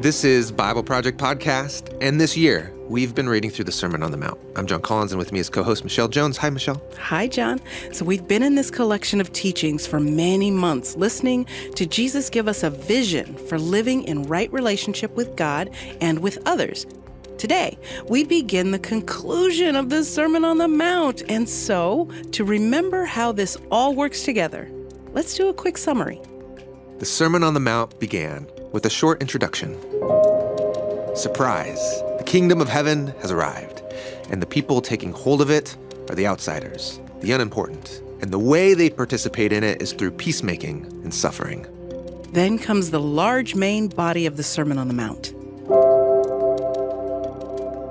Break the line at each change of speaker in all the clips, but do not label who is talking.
This is Bible Project Podcast, and this year, we've been reading through the Sermon on the Mount. I'm Jon Collins, and with me is co-host Michelle Jones. Hi, Michelle.
Hi, John. So we've been in this collection of teachings for many months, listening to Jesus give us a vision for living in right relationship with God and with others. Today, we begin the conclusion of the Sermon on the Mount, and so, to remember how this all works together, let's do a quick summary.
The Sermon on the Mount began with a short introduction. Surprise! The kingdom of heaven has arrived, and the people taking hold of it are the outsiders, the unimportant, and the way they participate in it is through peacemaking and suffering.
Then comes the large main body of the Sermon on the Mount.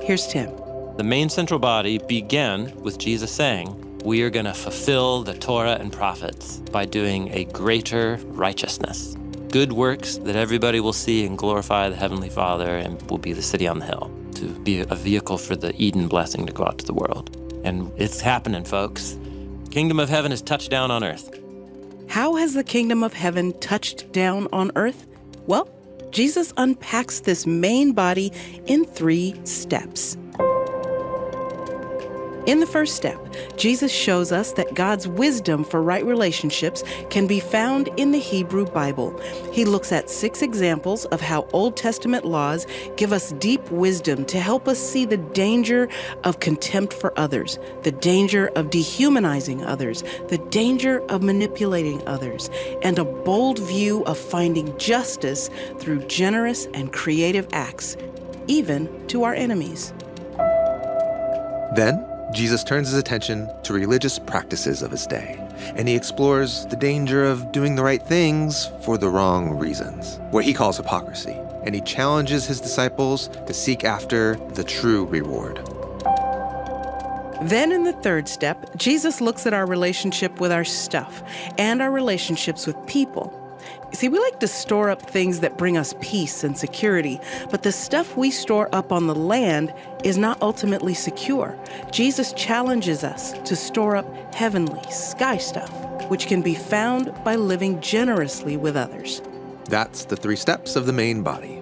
Here's Tim.
The main central body began with Jesus saying, we are going to fulfill the Torah and prophets by doing a greater righteousness. Good works that everybody will see and glorify the Heavenly Father and will be the city on the hill, to be a vehicle for the Eden blessing to go out to the world. And it's happening, folks. Kingdom of heaven has touched down on earth.
How has the kingdom of heaven touched down on earth? Well, Jesus unpacks this main body in 3 steps. In the first step, Jesus shows us that God's wisdom for right relationships can be found in the Hebrew Bible. He looks at 6 examples of how Old Testament laws give us deep wisdom to help us see the danger of contempt for others, the danger of dehumanizing others, the danger of manipulating others, and a bold view of finding justice through generous and creative acts, even to our enemies.
Then, Jesus turns his attention to religious practices of his day, and he explores the danger of doing the right things for the wrong reasons, what he calls hypocrisy, and he challenges his disciples to seek after the true reward.
Then in the third step, Jesus looks at our relationship with our stuff and our relationships with people. See, we like to store up things that bring us peace and security, but the stuff we store up on the land is not ultimately secure. Jesus challenges us to store up heavenly, sky stuff, which can be found by living generously with others.
That's the 3 steps of the main body.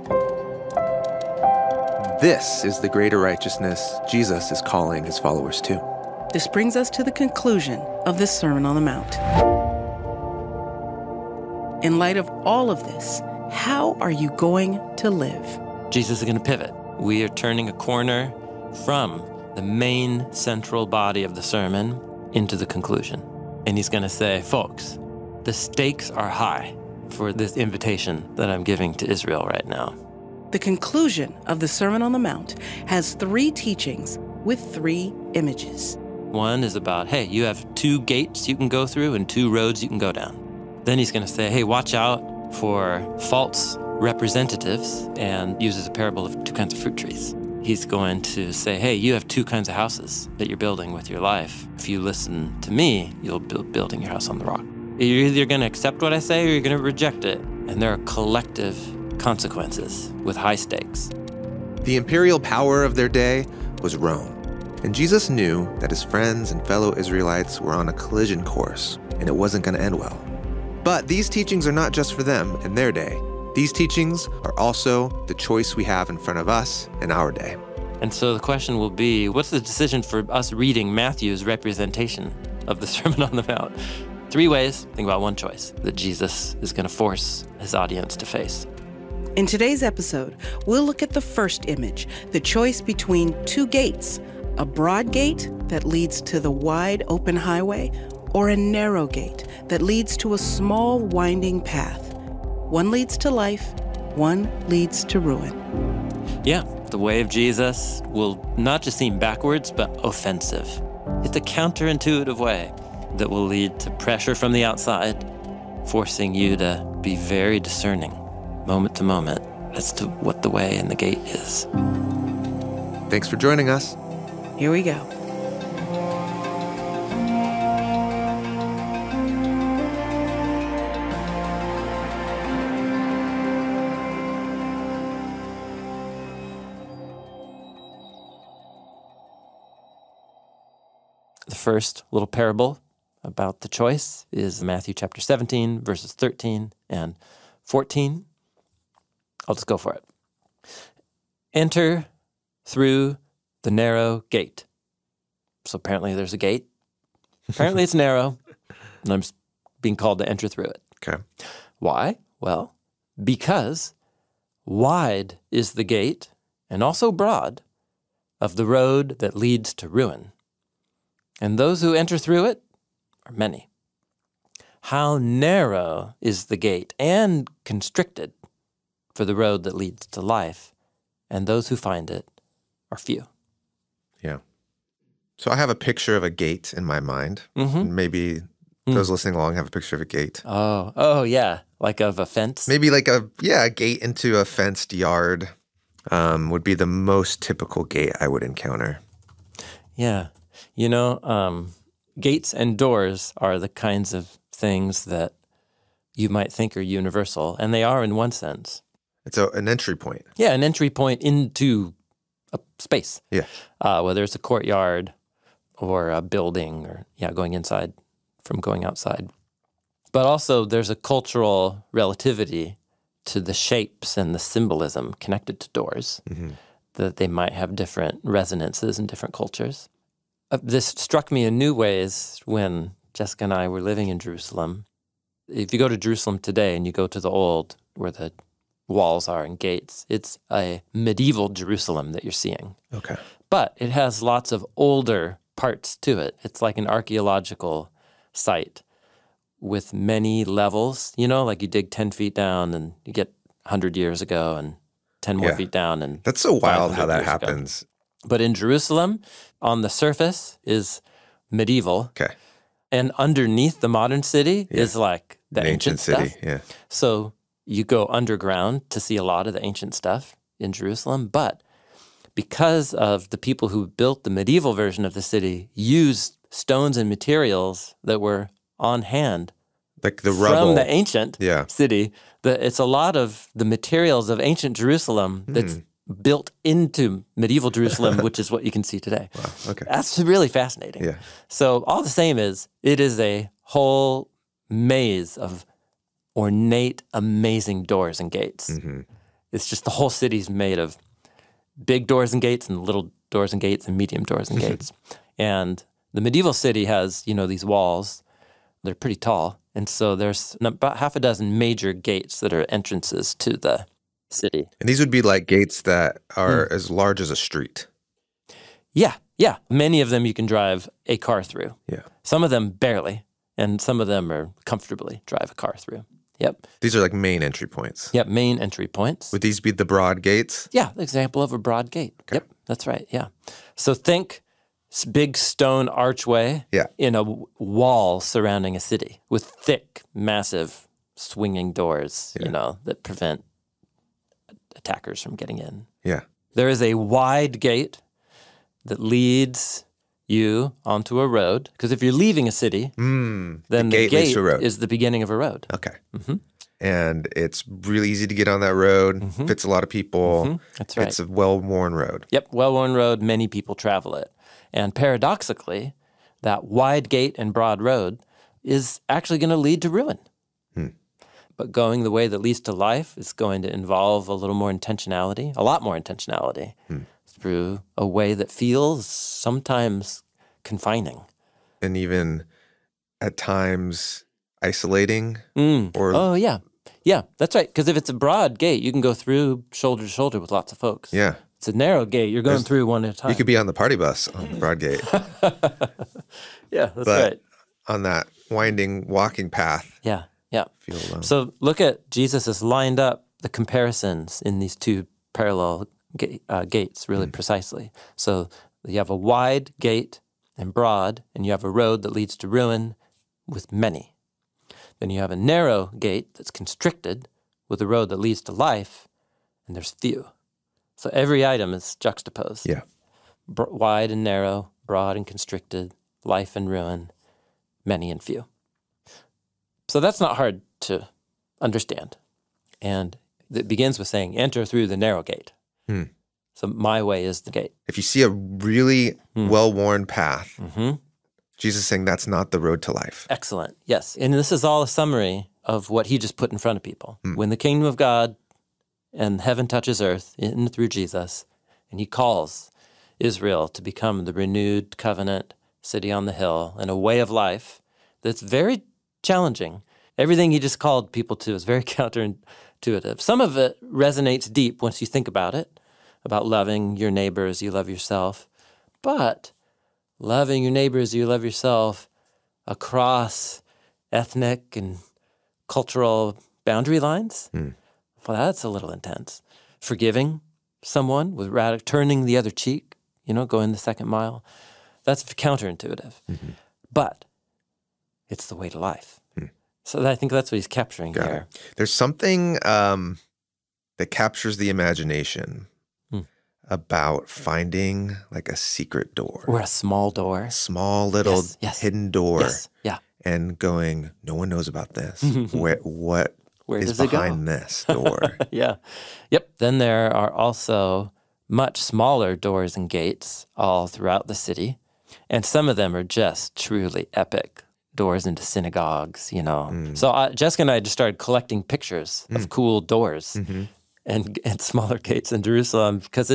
This is the greater righteousness Jesus is calling his followers to.
This brings us to the conclusion of this Sermon on the Mount. In light of all of this, how are you going to live?
Jesus is going to pivot. We are turning a corner from the main central body of the sermon into the conclusion. And he's going to say, folks, the stakes are high for this invitation that I'm giving to Israel right now.
The conclusion of the Sermon on the Mount has 3 teachings with 3 images.
One is about, hey, you have 2 gates you can go through and 2 roads you can go down. Then he's going to say, hey, watch out for false representatives, and uses a parable of 2 kinds of fruit trees. He's going to say, hey, you have 2 kinds of houses that you're building with your life. If you listen to me, you'll be building your house on the rock. You're either going to accept what I say or you're going to reject it. And there are collective consequences with high stakes.
The imperial power of their day was Rome, and Jesus knew that his friends and fellow Israelites were on a collision course, and it wasn't going to end well. But these teachings are not just for them in their day. These teachings are also the choice we have in front of us in our day.
And so the question will be, what's the decision for us reading Matthew's representation of the Sermon on the Mount? 3 ways, think about 1 choice that Jesus is going to force his audience to face.
In today's episode, we'll look at the first image, the choice between 2 gates, a broad gate that leads to the wide open highway, or a narrow gate that leads to a small winding path. One leads to life, one leads to ruin.
Yeah, the way of Jesus will not just seem backwards, but offensive. It's a counterintuitive way that will lead to pressure from the outside, forcing you to be very discerning, moment to moment, as to what the way and the gate is.
Thanks for joining us.
Here we go.
The first little parable about the choice is Matthew chapter 17, verses 13 and 14. I'll just go for it. Enter through the narrow gate. So apparently there's a gate. Apparently it's narrow, and I'm being called to enter through it.
Okay.
Why? Well, because wide is the gate, and also broad, of the road that leads to ruin. And those who enter through it are many. How narrow is the gate and constricted for the road that leads to life, and those who find it are few.
Yeah. So I have a picture of a gate in my mind. Maybe those listening along have a picture of a gate.
Oh, yeah. Like of a fence?
Maybe like a gate into a fenced yard would be the most typical gate I would encounter.
Yeah. You know, gates and doors are the kinds of things that you might think are universal, and they are in one sense.
It's an entry point.
Yeah, an entry point into a space.
Yeah.
Whether it's a courtyard or a building or, going inside from going outside. But also there's a cultural relativity to the shapes and the symbolism connected to doors, that they might have different resonances in different cultures. This struck me in new ways when Jessica and I were living in Jerusalem. If you go to Jerusalem today and you go to the old, where the walls are and gates, it's a medieval Jerusalem that you're seeing.
Okay.
But it has lots of older parts to it. It's like an archaeological site with many levels, like you dig 10 feet down and you get 100 years ago and 10 more feet down. And
that's so wild how that happens.
Ago. But in Jerusalem, on the surface is medieval.
Okay.
And underneath the modern city is like the ancient
city.
Stuff.
Yeah.
So you go underground to see a lot of the ancient stuff in Jerusalem. But because of the people who built the medieval version of the city used stones and materials that were on hand,
like the rubble
from the ancient city, it's a lot of the materials of ancient Jerusalem that's built into medieval Jerusalem, which is what you can see today.
Wow. Okay.
That's really fascinating.
Yeah.
So all the same it is a whole maze of ornate, amazing doors and gates. It's just the whole city's made of big doors and gates and little doors and gates and medium doors and gates. And the medieval city has, these walls. They're pretty tall. And so there's about half a dozen major gates that are entrances to the city.
And these would be like gates that are as large as a street.
Yeah. Many of them you can drive a car through.
Yeah.
Some of them barely, and some of them are comfortably drive a car through. Yep.
These are like main entry points.
Yep, main entry points.
Would these be the broad gates?
Yeah, example of a broad gate.
Okay.
Yep, that's right, yeah. So think big stone archway in a wall surrounding a city with thick, massive swinging doors, that prevent attackers from getting in.
Yeah.
There is a wide gate that leads you onto a road, because if you're leaving a city, then the gate is the beginning of a road.
Okay. And it's really easy to get on that road, fits a lot of people.
That's right.
It's a well-worn road.
Yep, well-worn road, many people travel it. And paradoxically, that wide gate and broad road is actually going to lead to ruin. But going the way that leads to life is going to involve a little more intentionality, a lot more intentionality, through a way that feels sometimes confining.
And even at times isolating.
Oh, yeah. Yeah, that's right. Because if it's a broad gate, you can go through shoulder to shoulder with lots of folks.
Yeah.
It's a narrow gate. You're going through one at a time.
You could be on the party bus on the broad gate.
Yeah, that's right.
On that winding walking path.
Yeah.
Feel alone.
So look at Jesus has lined up the comparisons in these two parallel gates really precisely. So you have a wide gate and broad, and you have a road that leads to ruin with many. Then you have a narrow gate that's constricted with a road that leads to life, and there's few. So every item is juxtaposed.
Yeah.
Wide and narrow, broad and constricted, life and ruin, many and few. So that's not hard to understand. And it begins with saying, enter through the narrow gate. So my way is the gate.
If you see a really well-worn path, Jesus is saying that's not the road to life.
Excellent. Yes. And this is all a summary of what he just put in front of people. When the kingdom of God and heaven touches earth in through Jesus, and he calls Israel to become the renewed covenant city on the hill and a way of life that's very challenging. Everything he just called people to is very counterintuitive. Some of it resonates deep once you think about it, about loving your neighbor as you love yourself. But loving your neighbor as you love yourself across ethnic and cultural boundary lines, well, that's a little intense. Forgiving someone with turning the other cheek, going the second mile, that's counterintuitive. But it's the way to life. So I think that's what he's capturing here.
There's something that captures the imagination about finding like a secret door.
Or a small door.
Small little hidden door.
Yes. Yeah.
And going, no one knows about this. Where is
does it
behind this door?
Yeah. Yep. Then there are also much smaller doors and gates all throughout the city. And some of them are just truly epic doors into synagogues, So Jessica and I just started collecting pictures of cool doors and smaller gates in Jerusalem because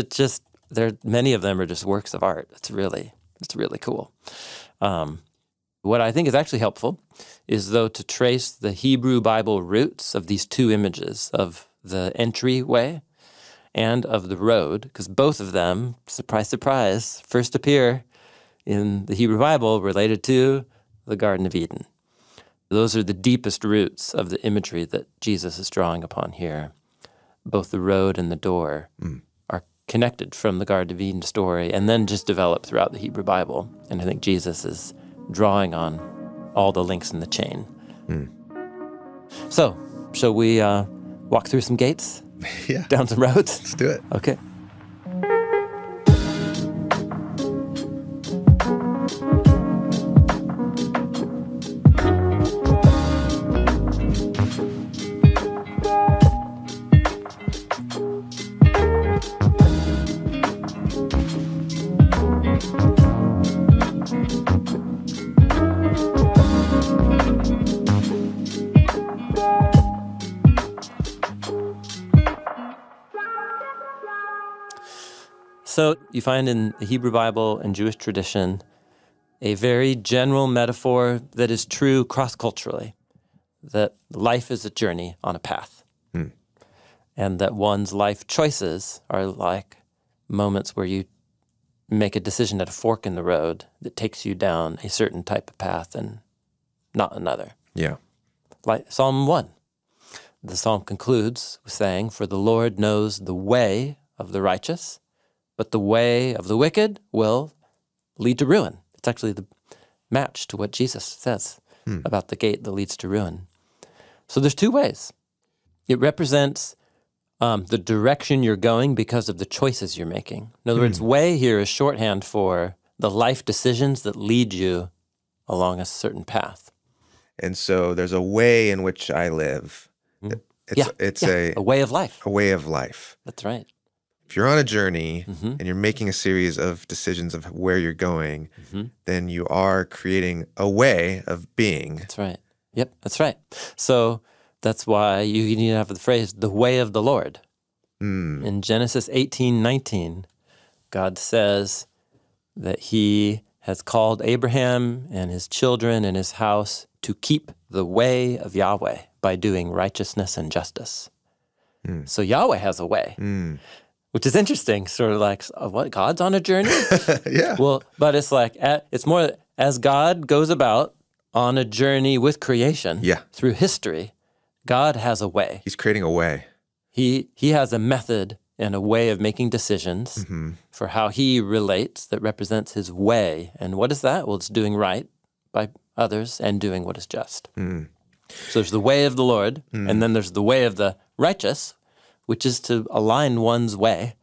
many of them are just works of art. It's really cool. What I think is actually helpful is, though, to trace the Hebrew Bible roots of these two images of the entryway and of the road, because both of them, surprise, surprise, first appear in the Hebrew Bible related to the Garden of Eden. Those are the deepest roots of the imagery that Jesus is drawing upon here. Both the road and the door are connected from the Garden of Eden story and then just develop throughout the Hebrew Bible. And I think Jesus is drawing on all the links in the chain. So, shall we walk through some gates?
Yeah.
Down some roads?
Let's do it.
Okay. So you find in the Hebrew Bible and Jewish tradition a very general metaphor that is true cross-culturally, that life is a journey on a path, and that one's life choices are like moments where you make a decision at a fork in the road that takes you down a certain type of path and not another.
Yeah.
Like Psalm 1. The psalm concludes with saying, "For the Lord knows the way of the righteous, but the way of the wicked will lead to ruin." It's actually the match to what Jesus says about the gate that leads to ruin. So there's two ways. It represents the direction you're going because of the choices you're making. In other words, way here is shorthand for the life decisions that lead you along a certain path.
And so there's a way in which I live. It's
a way of life.
A way of life.
That's right.
If you're on a journey and you're making a series of decisions of where you're going, then you are creating a way of being.
That's right. Yep, that's right. So that's why you need to have the phrase, the way of the Lord. In Genesis 18:19, God says that he has called Abraham and his children and his house to keep the way of Yahweh by doing righteousness and justice. So Yahweh has a way. Which is interesting, sort of like, what, God's on a journey?
Yeah.
Well, but it's like, it's more as God goes about on a journey with creation through history, God has a way.
He's creating a way.
He has a method and a way of making decisions for how he relates that represents his way. And what is that? Well, it's doing right by others and doing what is just. So there's the way of the Lord, and then there's the way of the righteous, which is to align one's way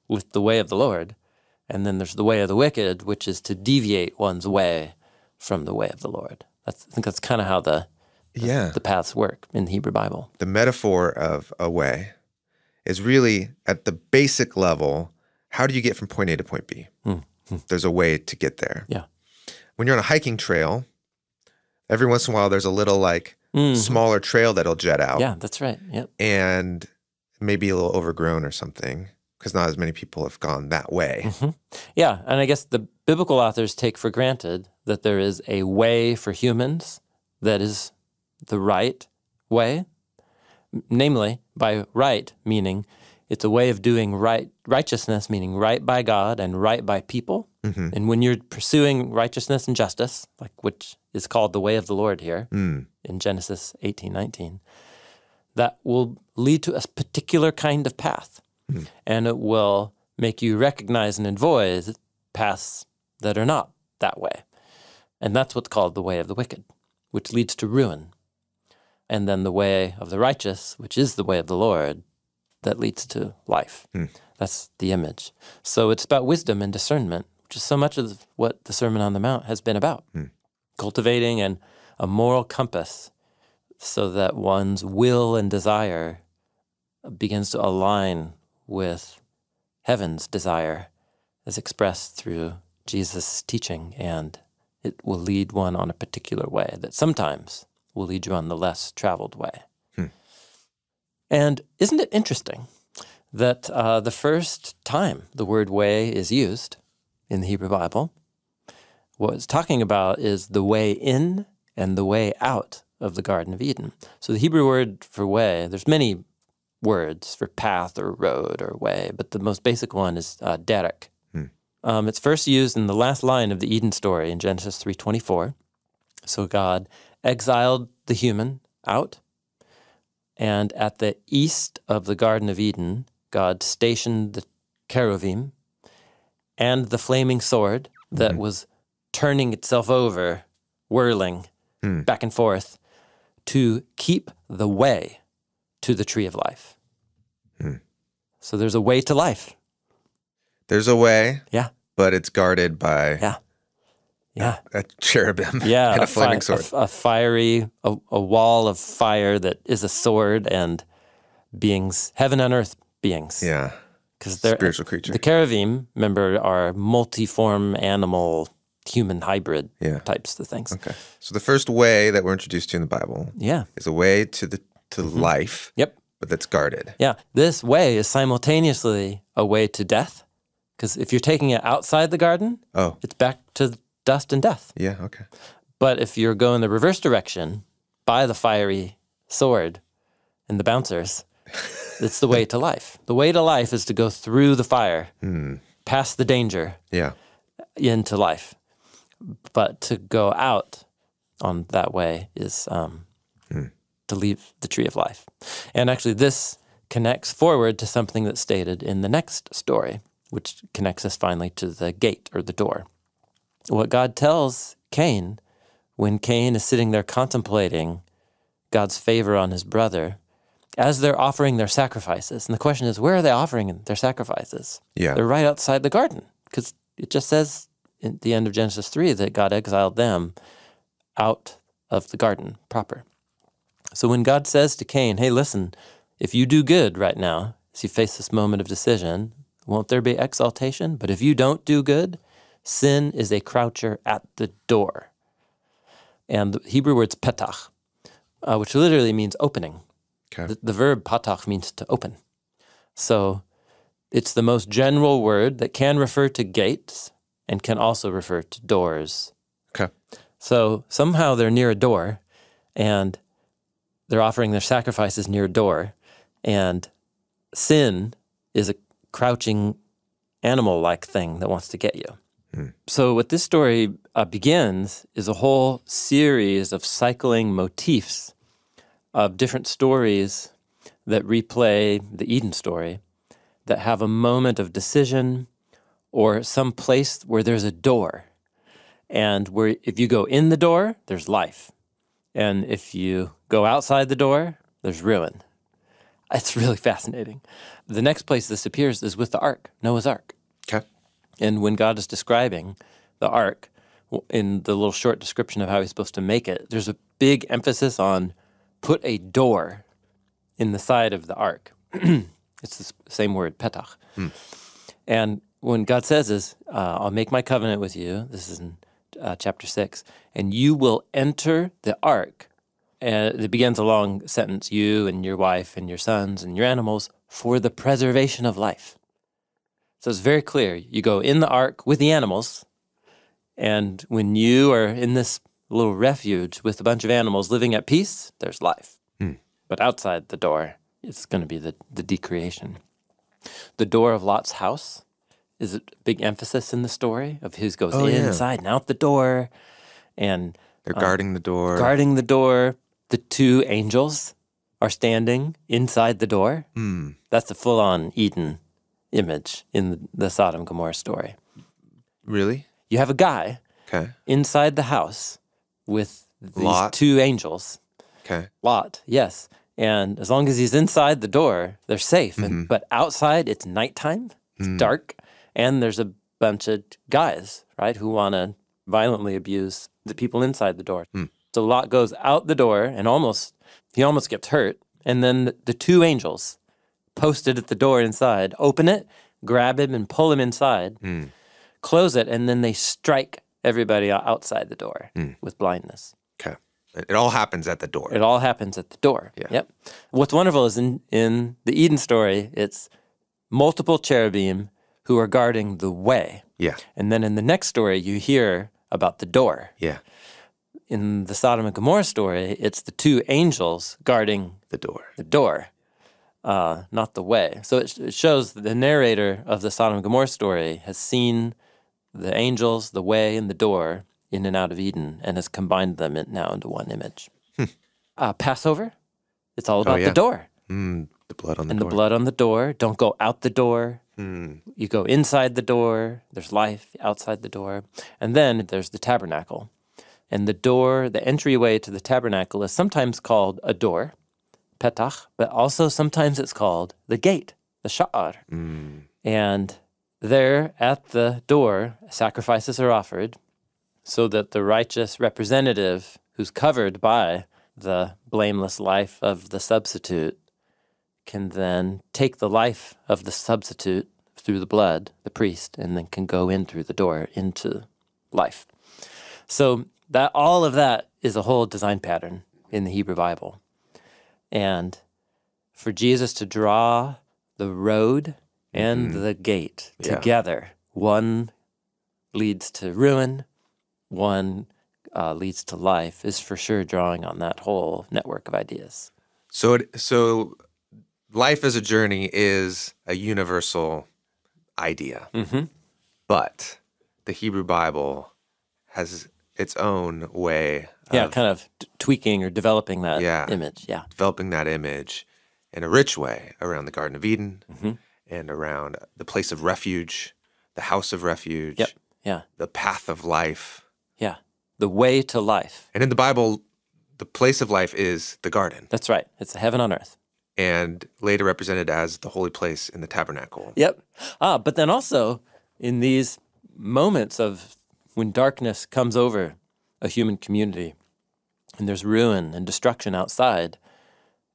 with the way of the Lord. And then there's the way of the wicked, which is to deviate one's way from the way of the Lord. I think that's kind of how the paths work in the Hebrew Bible.
The metaphor of a way is really, at the basic level, how do you get from point A to point B? There's a way to get there.
Yeah.
When you're on a hiking trail, every once in a while there's a little smaller trail that'll jet out.
Yeah, that's right. Yep.
And maybe a little overgrown or something, because not as many people have gone that way.
Yeah, and I guess the biblical authors take for granted that there is a way for humans that is the right way. Namely, by right, meaning it's a way of doing righteousness, meaning right by God and right by people. And when you're pursuing righteousness and justice, like which is called the way of the Lord here in Genesis 18:19, that will lead to a particular kind of path. And it will make you recognize and avoid paths that are not that way. And that's what's called the way of the wicked, which leads to ruin. And then the way of the righteous, which is the way of the Lord, that leads to life. That's the image. So it's about wisdom and discernment, which is so much of what the Sermon on the Mount has been about. Cultivating a moral compass so that one's will and desire begins to align with heaven's desire as expressed through Jesus' teaching, and it will lead one on a particular way that sometimes will lead you on the less traveled way. And isn't it interesting that the first time the word way is used in the Hebrew Bible, what it's talking about is the way in and the way out of the Garden of Eden. So the Hebrew word for way, there's many words for path or road or way, but the most basic one is derek. It's first used in the last line of the Eden story in Genesis 3:24. So God exiled the human out, and at the east of the Garden of Eden, God stationed the cherubim and the flaming sword that was turning itself over, whirling back and forth to keep the way to the tree of life. So there's a way to life.
There's a way,
Yeah.
but it's guarded by a cherubim and a flaming sword.
A fiery, a wall of fire that is a sword and beings, heaven and earth beings.
Yeah,
because they're
spiritual creature.
The cherubim, remember, are multiform animal, human hybrid types of things.
Okay, so the first way that we're introduced to in the Bible is a way to life.
Yep.
But that's guarded.
Yeah, this way is simultaneously a way to death, because if you're taking it outside the garden, it's back to dust and death.
Yeah, okay.
But if you're going the reverse direction, by the fiery sword and the bouncers, it's the way to life. The way to life is to go through the fire, past the danger, into life. But to go out on that way is to leave the tree of life. And actually this connects forward to something that's stated in the next story, which connects us finally to the gate or the door. What God tells Cain when Cain is sitting there contemplating God's favor on his brother as they're offering their sacrifices. And the question is, where are they offering their sacrifices?
Yeah.
They're right outside the garden, because it just says at the end of Genesis 3 that God exiled them out of the garden proper. So when God says to Cain, hey, listen, if you do good right now, as you face this moment of decision, won't there be exaltation? But if you don't do good, sin is a croucher at the door. And the Hebrew word's petach, which literally means opening.
Okay.
The verb patach means to open. So it's the most general word that can refer to gates and can also refer to doors.
Okay.
So somehow they're near a door, and they're offering their sacrifices near a door, and sin is a crouching animal-like thing that wants to get you. So what this story begins is a whole series of cycling motifs of different stories that replay the Eden story that have a moment of decision or some place where there's a door. And where if you go in the door, there's life. And if you go outside the door, there's ruin. It's really fascinating. The next place this appears is with the ark, Noah's Ark.
Okay.
And when God is describing the ark, in the little short description of how he's supposed to make it, there's a big emphasis on put a door in the side of the ark. It's the same word, petach. And when God says is, I'll make my covenant with you, this is in chapter 6, and you will enter the ark And it begins a long sentence, you and your wife and your sons and your animals for the preservation of life. So it's very clear. You go in the ark with the animals, and when you are in this little refuge with a bunch of animals living at peace, there's life. But outside the door, it's going to be the decreation. The door of Lot's house is a big emphasis in the story of who goes inside and out the door. And
they're guarding the door.
Guarding the door. The two angels are standing inside the door. That's a full-on Eden image in the Sodom and Gomorrah story.
Really?
You have a guy inside the house with these two angels.
Okay.
Lot, yes. And as long as he's inside the door, they're safe. But outside, it's nighttime, it's dark, and there's a bunch of guys, right, who want to violently abuse the people inside the door. So Lot goes out the door and he almost gets hurt. And then the two angels posted at the door inside open it, grab him and pull him inside, close it, and then they strike everybody outside the door with blindness.
Okay. It all happens at the door.
It all happens at the door.
Yeah.
Yep. What's wonderful is in the Eden story, it's multiple cherubim who are guarding the way.
Yeah.
And then in the next story, you hear about the door.
Yeah.
In the Sodom and Gomorrah story, it's the two angels guarding
the door.
The door, not the way. So it shows that the narrator of the Sodom and Gomorrah story has seen the angels, the way, and the door in and out of Eden and has combined them now into one image. Passover, it's all about the door.
The blood on the door.
And the blood on the door. Don't go out the door. You go inside the door. There's life outside the door. And then there's the tabernacle. And the door, the entryway to the tabernacle is sometimes called a door, petach, but also sometimes it's called the gate, the sha'ar. And there at the door, sacrifices are offered so that the righteous representative who's covered by the blameless life of the substitute can then take the life of the substitute through the blood, the priest, and then can go in through the door into life. So that all of that is a whole design pattern in the Hebrew Bible. And for Jesus to draw the road and the gate together, one leads to ruin, one leads to life, is for sure drawing on that whole network of ideas.
So life as a journey is a universal idea. But the Hebrew Bible has its own way of
kind of tweaking or developing that image. Yeah.
Developing that image in a rich way around the Garden of Eden and around the place of refuge, the house of refuge, the path of life.
Yeah. The way to life.
And in the Bible, the place of life is the garden.
That's right. It's the heaven on earth.
And later represented as the holy place in the tabernacle.
Yep. But then also in these moments of when darkness comes over a human community and there's ruin and destruction outside,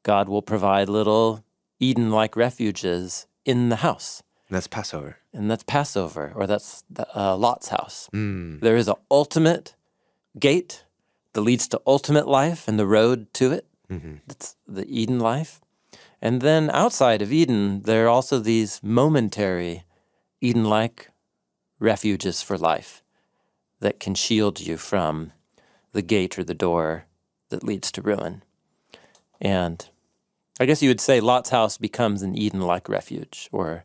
God will provide little Eden-like refuges in the house.
And that's Passover.
And that's Passover, or that's Lot's house. There is an ultimate gate that leads to ultimate life and the road to it. That's the Eden life. And then outside of Eden, there are also these momentary Eden-like refuges for life that can shield you from the gate or the door that leads to ruin. And I guess you would say Lot's house becomes an Eden-like refuge, or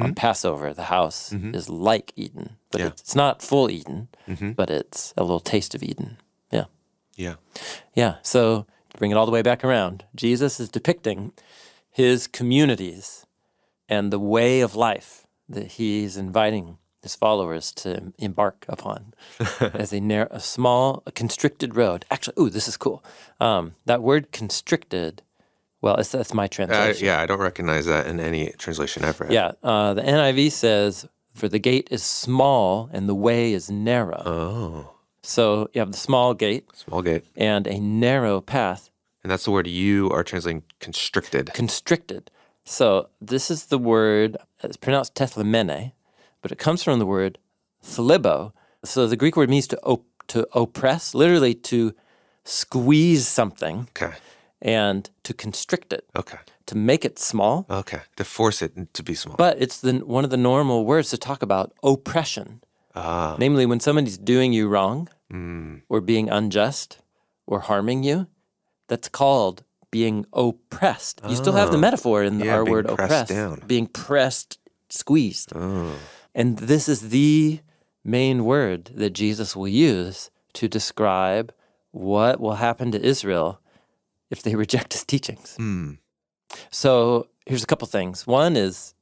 on Passover, the house is like Eden. But it's not full Eden, but it's a little taste of Eden. Yeah.
Yeah.
Yeah, so to bring it all the way back around, Jesus is depicting his communities and the way of life that he's inviting his followers to embark upon as a small, constricted road. Actually, this is cool. That word constricted, well, that's my translation.
I don't recognize that in any translation I've read.
Yeah, the NIV says, for the gate is small and the way is narrow.
Oh.
So you have the small gate.
Small gate.
And a narrow path.
And that's the word you are translating constricted.
Constricted. So this is the word, it's pronounced tethlemene, but it comes from the word thalibo. So the Greek word means to oppress, literally to squeeze something
Okay.
and to constrict it,
Okay.
to make it small.
Okay. To force it to be small.
But it's one of the normal words to talk about oppression.
Ah.
Namely, when somebody's doing you wrong
Mm.
or being unjust or harming you, that's called being oppressed. You still have the metaphor in
Yeah,
our
being
word
pressed
oppressed.
down.
Being pressed, squeezed.
Oh.
And this is the main word that Jesus will use to describe what will happen to Israel if they reject his teachings.
Mm.
So here's a couple things. One is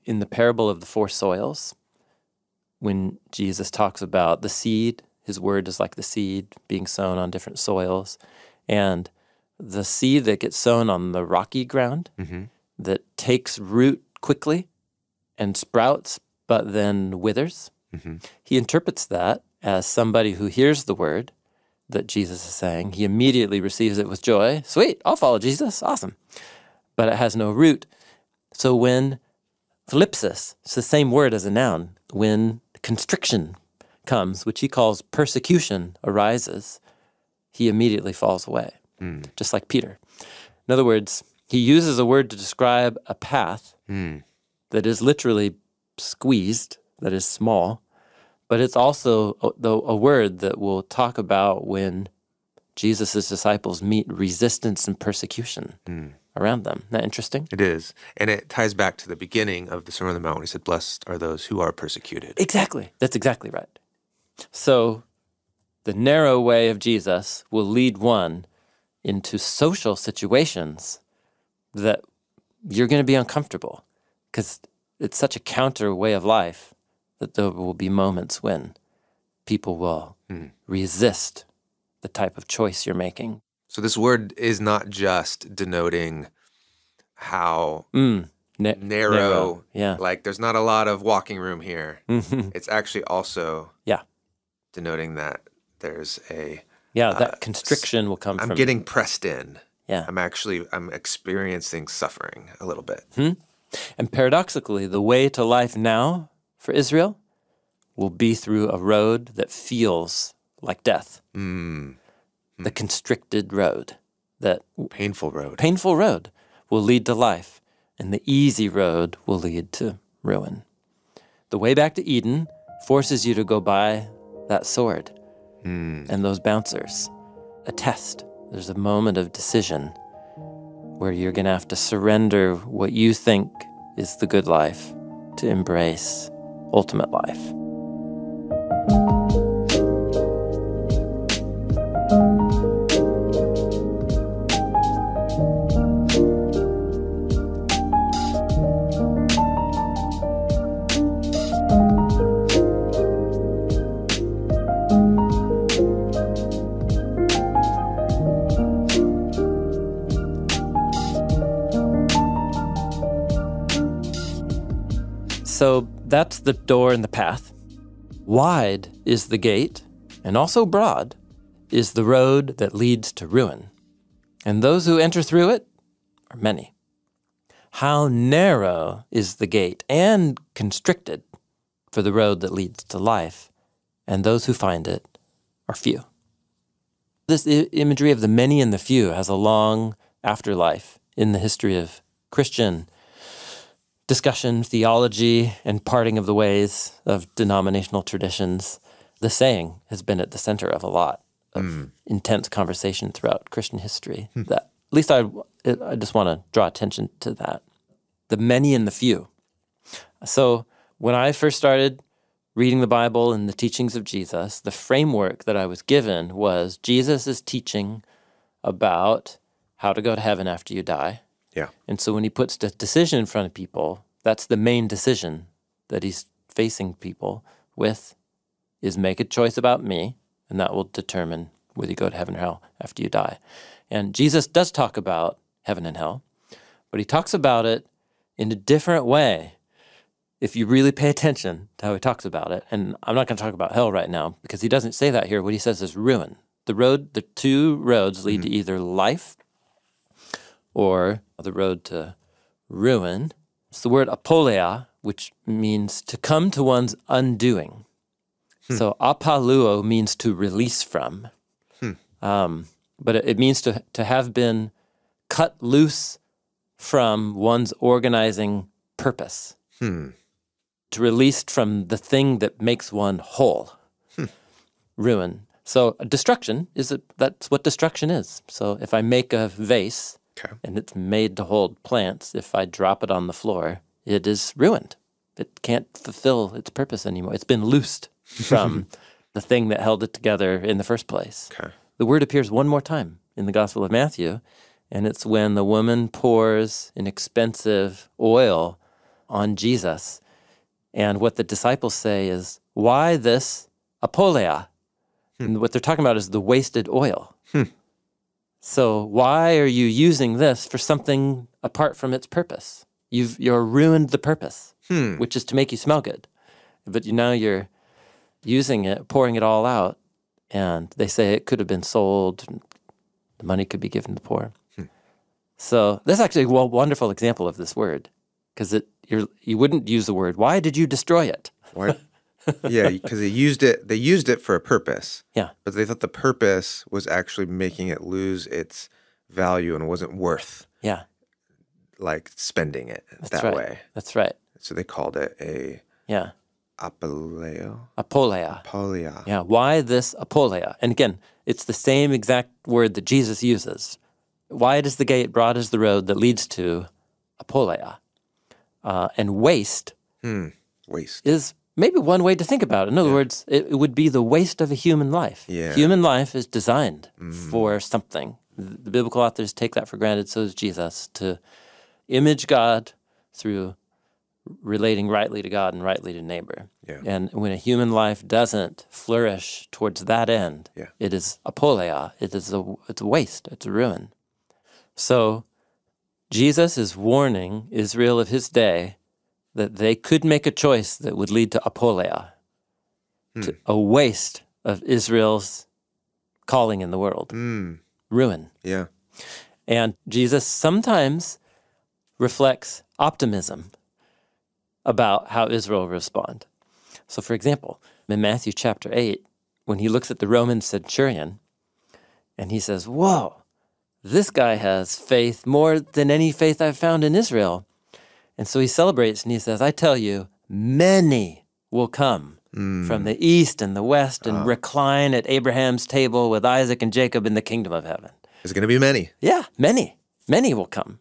in the parable of the four soils, when Jesus talks about the seed, his word is like the seed being sown on different soils. And the seed that gets sown on the rocky ground
Mm-hmm.
that takes root quickly and sprouts, but then withers,
Mm-hmm.
he interprets that as somebody who hears the word that Jesus is saying. He immediately receives it with joy. Sweet, I'll follow Jesus. Awesome. But it has no root. So when thlipsis, it's the same word as a noun, when constriction comes, which he calls persecution, arises, he immediately falls away, just like Peter. In other words, he uses a word to describe a path that is literally squeezed, that is small, but it's also a word that will talk about when Jesus' disciples meet resistance and persecution around them. Isn't that interesting?
It is. And it ties back to the beginning of the Sermon on the Mount when he said, blessed are those who are persecuted.
Exactly. That's exactly right. So the narrow way of Jesus will lead one into social situations that you're going to be uncomfortable because it's such a counter way of life that there will be moments when people will resist the type of choice you're making.
So this word is not just denoting how narrow,
Yeah.
like there's not a lot of walking room here. It's actually also
Yeah.
denoting that there's a...
Yeah, that constriction will come
I'm
from...
getting pressed in.
Yeah.
I'm experiencing suffering a little bit.
And paradoxically, the way to life now for Israel will be through a road that feels like death. The constricted road, that
Painful road.
painful road will lead to life, and the easy road will lead to ruin. The way back to Eden forces you to go by that sword and those bouncers. A test. There's a moment of decision where you're going to have to surrender what you think is the good life to embrace ultimate life. So that's the door and the path. Wide is the gate, and also broad is the road that leads to ruin. And those who enter through it are many. How narrow is the gate and constricted for the road that leads to life, and those who find it are few. This imagery of the many and the few has a long afterlife in the history of Christian discussion, theology, and parting of the ways of denominational traditions. The saying has been at the center of a lot of intense conversation throughout Christian history. That, at least I just want to draw attention to that. The many and the few. So when I first started reading the Bible and the teachings of Jesus, the framework that I was given was Jesus is teaching about how to go to heaven after you die.
Yeah.
And so when he puts the decision in front of people, that's the main decision that he's facing people with, is make a choice about me, and that will determine whether you go to heaven or hell after you die. And Jesus does talk about heaven and hell, but he talks about it in a different way if you really pay attention to how he talks about it. And I'm not going to talk about hell right now because he doesn't say that here. What he says is ruin. The two roads lead to either life or the road to ruin. It's the word apoleia, which means to come to one's undoing. So apaluo means to release from. but it means to have been cut loose from one's organizing purpose, to released from the thing that makes one whole, ruin. So destruction that's what destruction is. So if I make a vase and it's made to hold plants, if I drop it on the floor, it is ruined. It can't fulfill its purpose anymore. It's been loosed from the thing that held it together in the first place. The word appears one more time in the Gospel of Matthew, and it's when the woman pours an expensive oil on Jesus. And what the disciples say is, why this apoleia? And what they're talking about is the wasted oil. So why are you using this for something apart from its purpose? You're ruined the purpose, which is to make you smell good. But now you're using it, pouring it all out, and they say it could have been sold, the money could be given to the poor. So that's actually a wonderful example of this word, because you wouldn't use the word, why did you destroy it?
Why? Yeah, because they used it for a purpose.
Yeah.
But they thought the purpose was actually making it lose its value and wasn't worth like spending it that way.
That's right.
So they called it a apoleia.
Apoleia. Yeah, why this apoleia? And again, it's the same exact word that Jesus uses. Wide is the gate, broad is the road that leads to apoleia. And waste, is maybe one way to think about it. In other words, it would be the waste of a human life.
Yeah.
Human life is designed for something. The biblical authors take that for granted, so does Jesus, to image God through relating rightly to God and rightly to neighbor.
Yeah.
And when a human life doesn't flourish towards that end, it is apoleia. It's a waste. It's a ruin. So Jesus is warning Israel of his day that they could make a choice that would lead to apoleia, to a waste of Israel's calling in the world, ruin.
Yeah.
And Jesus sometimes reflects optimism about how Israel will respond. So for example, in Matthew chapter 8, when he looks at the Roman centurion, and he says, whoa, this guy has faith more than any faith I've found in Israel. And so he celebrates and he says, I tell you, many will come from the east and the west and recline at Abraham's table with Isaac and Jacob in the kingdom of heaven.
There's going to be many.
Yeah, many. Many will come.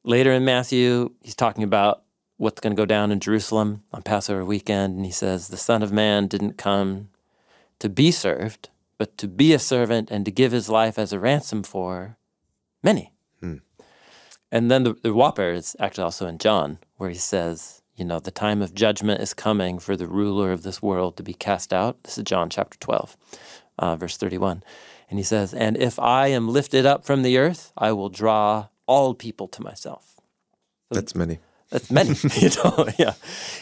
Later in Matthew, he's talking about what's going to go down in Jerusalem on Passover weekend. And he says, the Son of Man didn't come to be served, but to be a servant and to give his life as a ransom for many. And then the whopper is actually also in John, where he says, the time of judgment is coming for the ruler of this world to be cast out. This is John chapter 12, verse 31. And he says, and if I am lifted up from the earth, I will draw all people to myself. So
that's many.
That's many, yeah.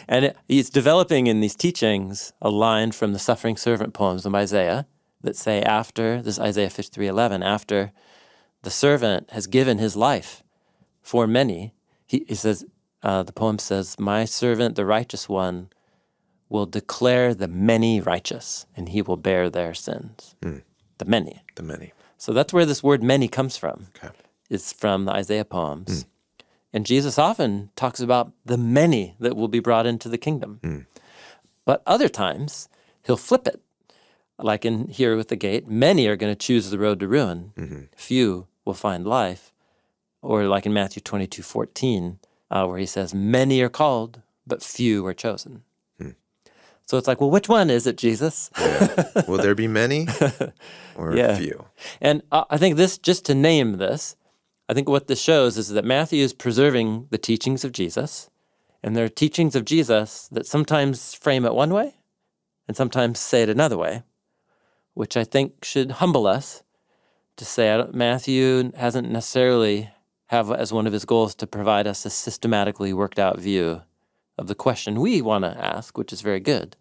And he's developing in these teachings a line from the suffering servant poems of Isaiah that say after, this is Isaiah 53:11, after the servant has given his life for many, he says, the poem says, my servant, the righteous one, will declare the many righteous, and he will bear their sins. The many.
The many.
So that's where this word many comes from.
Okay.
It's from the Isaiah poems. And Jesus often talks about the many that will be brought into the kingdom. But other times, he'll flip it. Like in here with the gate, many are going to choose the road to ruin. Few will find life. Or like in Matthew 22:14, where he says, many are called, but few are chosen. So it's like, well, which one is it, Jesus?
Will there be many or few?
And I think this, just to name this, I think what this shows is that Matthew is preserving the teachings of Jesus, and there are teachings of Jesus that sometimes frame it one way and sometimes say it another way, which I think should humble us to say Matthew hasn't necessarily have as one of his goals to provide us a systematically worked out view of the question we want to ask, which is very good,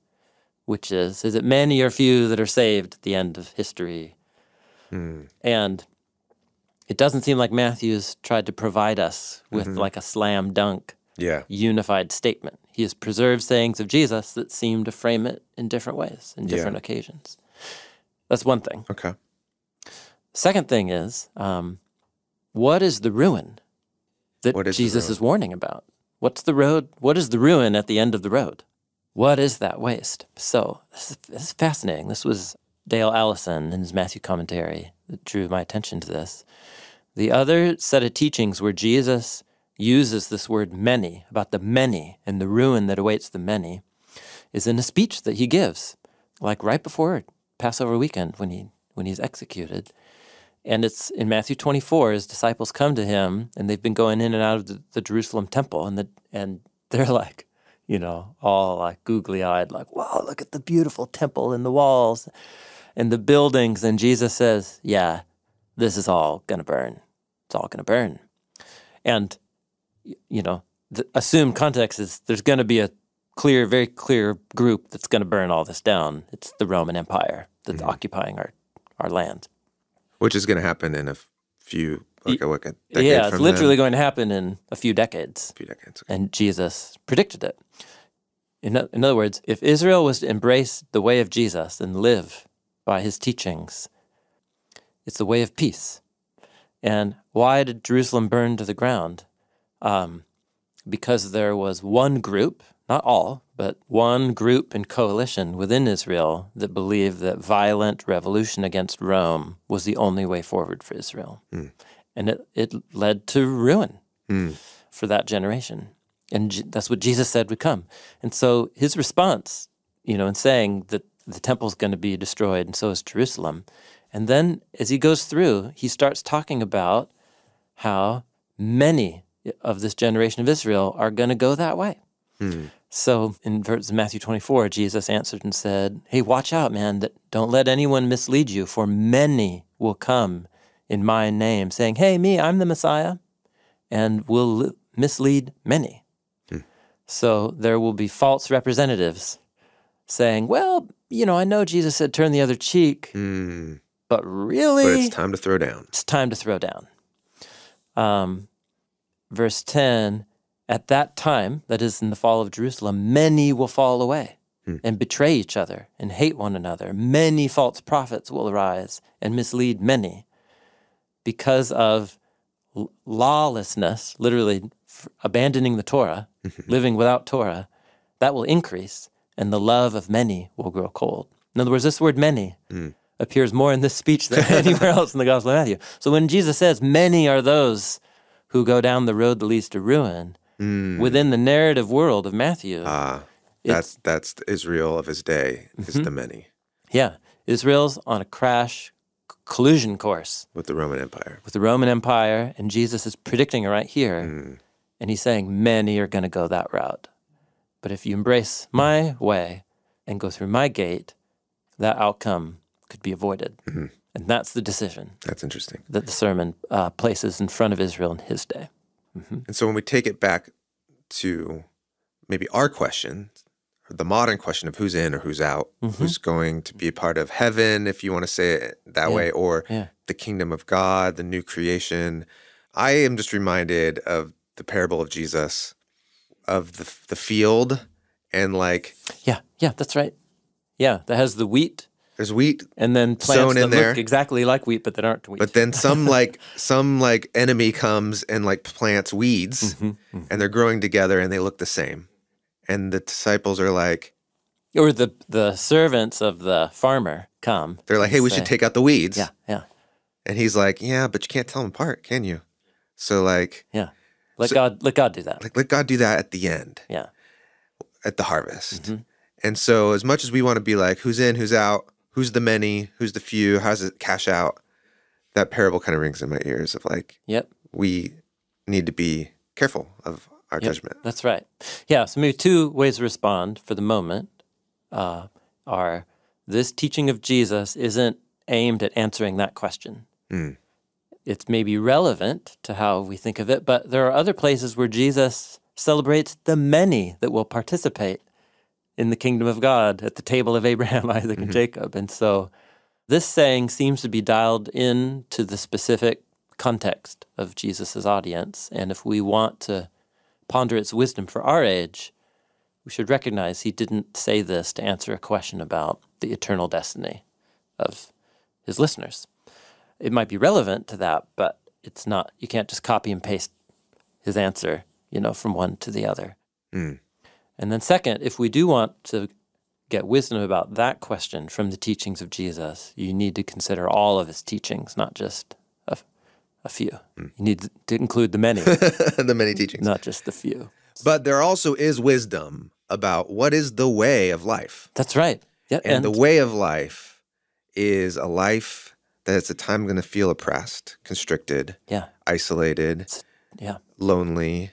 which is it many or few that are saved at the end of history? And it doesn't seem like Matthew's tried to provide us with like a slam dunk unified statement. He has preserved sayings of Jesus that seem to frame it in different ways, in different occasions. That's one thing.
Okay.
Second thing is, what is the ruin that Jesus is warning about? What's the road? What is the ruin at the end of the road? What is that waste? So this is fascinating. This was Dale Allison in his Matthew commentary that drew my attention to this. The other set of teachings where Jesus uses this word many, about the many and the ruin that awaits the many, is in a speech that he gives, like right before Passover weekend when he's executed. And it's in Matthew 24, his disciples come to him, and they've been going in and out of the Jerusalem temple, and they're like, all like googly-eyed, like, wow, look at the beautiful temple and the walls and the buildings. And Jesus says, yeah, this is all going to burn. It's all going to burn. And, the assumed context is there's going to be a very clear group that's going to burn all this down. It's the Roman Empire that's occupying our land.
Which is going to happen in a few, a decade
yeah, it's
from
literally
then.
going to happen in a few decades.
Okay.
And Jesus predicted it. In other words, if Israel was to embrace the way of Jesus and live by his teachings, it's the way of peace. And why did Jerusalem burn to the ground? Because there was one group, not all, but one group in coalition within Israel that believed that violent revolution against Rome was the only way forward for Israel. And it led to ruin for that generation. And that's what Jesus said would come. And so his response, in saying that the temple's going to be destroyed and so is Jerusalem, and then as he goes through, he starts talking about how many of this generation of Israel are going to go that way. So in Matthew 24, Jesus answered and said, hey, watch out, man, don't let anyone mislead you, for many will come in my name, saying, hey, I'm the Messiah, and will mislead many. So there will be false representatives saying, well, I know Jesus said turn the other cheek, but really?
But it's time to throw down.
It's time to throw down. Verse 10, at that time, that is in the fall of Jerusalem, many will fall away and betray each other and hate one another. Many false prophets will arise and mislead many because of lawlessness, literally abandoning the Torah, living without Torah. That will increase, and the love of many will grow cold. In other words, this word many appears more in this speech than anywhere else in the Gospel of Matthew. So when Jesus says, many are those who go down the road that leads to ruin, within the narrative world of Matthew.
That's the Israel of his day, is the many.
Yeah. Israel's on a crash collusion course.
With the Roman Empire.
With the Roman Empire, and Jesus is predicting it right here. And he's saying many are going to go that route. But if you embrace my way and go through my gate, that outcome could be avoided. And that's the decision.
That's interesting.
That the sermon places in front of Israel in his day.
And so when we take it back to maybe our question, or the modern question of who's in or who's out, who's going to be a part of heaven, if you want to say it that way, or the kingdom of God, the new creation, I am just reminded of the parable of Jesus, of the field, and like...
Yeah, that's right. Yeah, that has the wheat.
There's wheat
and then plants
sown in
that
there.
Look exactly like wheat, but that aren't wheat.
But then some enemy comes and like plants weeds, and they're growing together and they look the same. And the disciples are like...
Or the servants of the farmer come.
They're like, hey, we should take out the weeds.
Yeah.
And he's like, yeah, but you can't tell them apart, can you? So like...
Yeah. Let God do that.
Like, let God do that at the end.
Yeah.
At the harvest. And so as much as we want to be like, who's in, who's out, who's the many, who's the few, how does it cash out? That parable kind of rings in my ears of like, we need to be careful of our judgment.
That's right. Yeah, so maybe two ways to respond for the moment are this teaching of Jesus isn't aimed at answering that question. It's maybe relevant to how we think of it, but there are other places where Jesus celebrates the many that will participate in the kingdom of God at the table of Abraham, Isaac, and Jacob. And so this saying seems to be dialed in to the specific context of Jesus' audience. And if we want to ponder its wisdom for our age, we should recognize he didn't say this to answer a question about the eternal destiny of his listeners. it might be relevant to that, but it's not, you can't just copy and paste his answer, from one to the other. And then second, if we do want to get wisdom about that question from the teachings of Jesus, you need to consider all of his teachings, not just a few. You need to include the many.
The many teachings.
Not just the few.
But there also is wisdom about what is the way of life.
That's right. Yeah,
and the way of life is a life that at the time going to feel oppressed, constricted, isolated, lonely.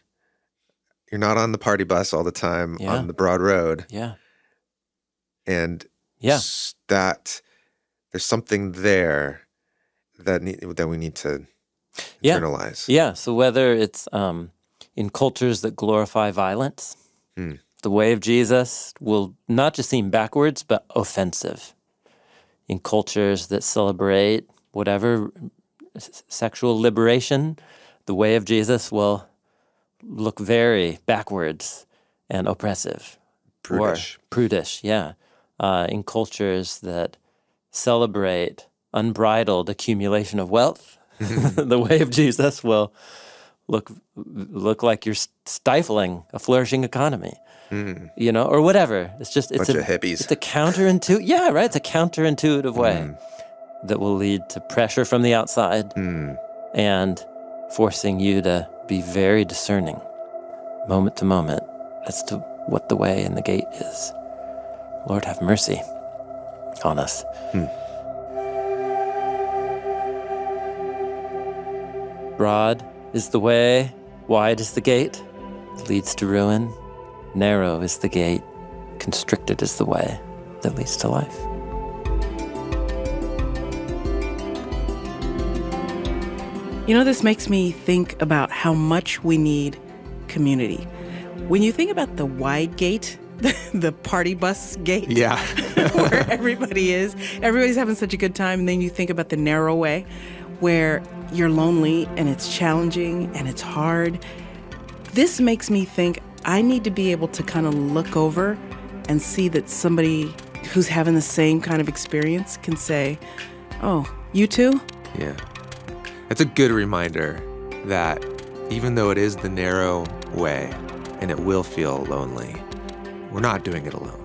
You're not on the party bus all the time on the broad road. And that there's something there that we need to internalize.
Yeah, so whether it's in cultures that glorify violence, the way of Jesus will not just seem backwards, but offensive. In cultures that celebrate whatever sexual liberation, the way of Jesus will look very backwards and oppressive. Prudish, yeah. In cultures that celebrate unbridled accumulation of wealth, the way of Jesus will look like you're stifling a flourishing economy, or whatever. It's just
bunch of hippies.
It's a counterintuitive, It's a counterintuitive way that will lead to pressure from the outside and forcing you to be very discerning, moment to moment, as to what the way and the gate is. Lord, have mercy on us. Broad is the way, wide is the gate, it leads to ruin. Narrow is the gate, constricted is the way that leads to life.
This makes me think about how much we need community. When you think about the wide gate, the party bus gate, where everybody's having such a good time, and then you think about the narrow way, where you're lonely and it's challenging and it's hard. This makes me think I need to be able to kind of look over and see that somebody who's having the same kind of experience can say, oh, you too?
Yeah. It's a good reminder that even though it is the narrow way and it will feel lonely, we're not doing it alone.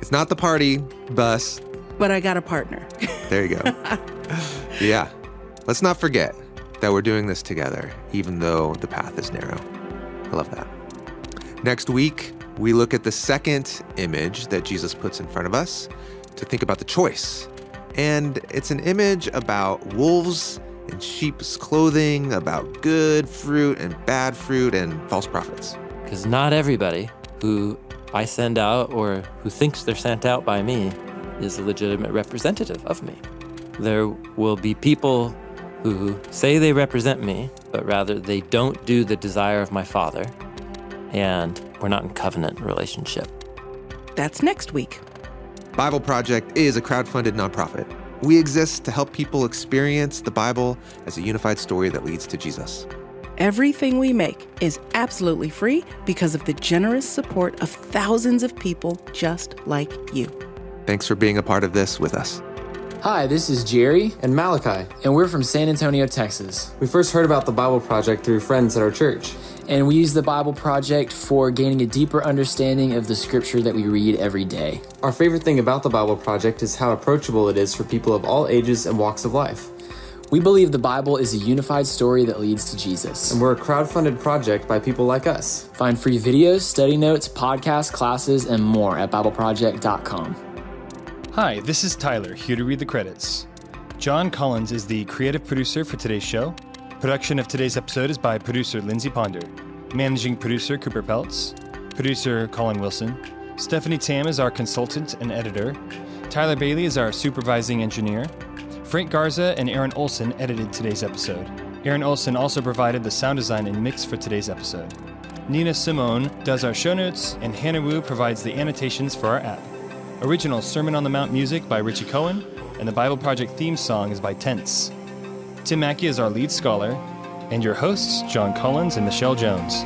It's not the party bus.
But I got a partner.
There you go. Yeah. Let's not forget that we're doing this together, even though the path is narrow. I love that. Next week, we look at the second image that Jesus puts in front of us to think about the choice. And it's an image about wolves in sheep's clothing, about good fruit and bad fruit and false prophets.
Because not everybody who I send out or who thinks they're sent out by me is a legitimate representative of me. There will be people who say they represent me, but rather they don't do the desire of my Father, and we're not in covenant relationship.
That's next week.
Bible Project is a crowdfunded nonprofit. We exist to help people experience the Bible as a unified story that leads to Jesus.
Everything we make is absolutely free because of the generous support of thousands of people just like you.
Thanks for being a part of this with us.
Hi, this is Jerry
and Malachi,
and we're from San Antonio, Texas.
We first heard about the Bible Project through friends at our church.
And we use the Bible Project for gaining a deeper understanding of the scripture that we read every day.
Our favorite thing about the Bible Project is how approachable it is for people of all ages and walks of life.
We believe the Bible is a unified story that leads to Jesus.
And we're a crowdfunded project by people like us.
Find free videos, study notes, podcasts, classes, and more at BibleProject.com.
Hi, this is Tyler, here to read the credits. Jon Collins is the creative producer for today's show. Production of today's episode is by producer Lindsey Ponder, managing producer Cooper Peltz, producer Colin Wilson. Stephanie Tam is our consultant and editor. Tyler Bailey is our supervising engineer. Frank Garza and Aaron Olsen edited today's episode. Aaron Olsen also provided the sound design and mix for today's episode. Nina Simone does our show notes, and Hannah Wu provides the annotations for our app. Original Sermon on the Mount music by Richie Cohen, and the Bible Project theme song is by Tense. Tim Mackie is our lead scholar, and your hosts, Jon Collins and Michelle Jones.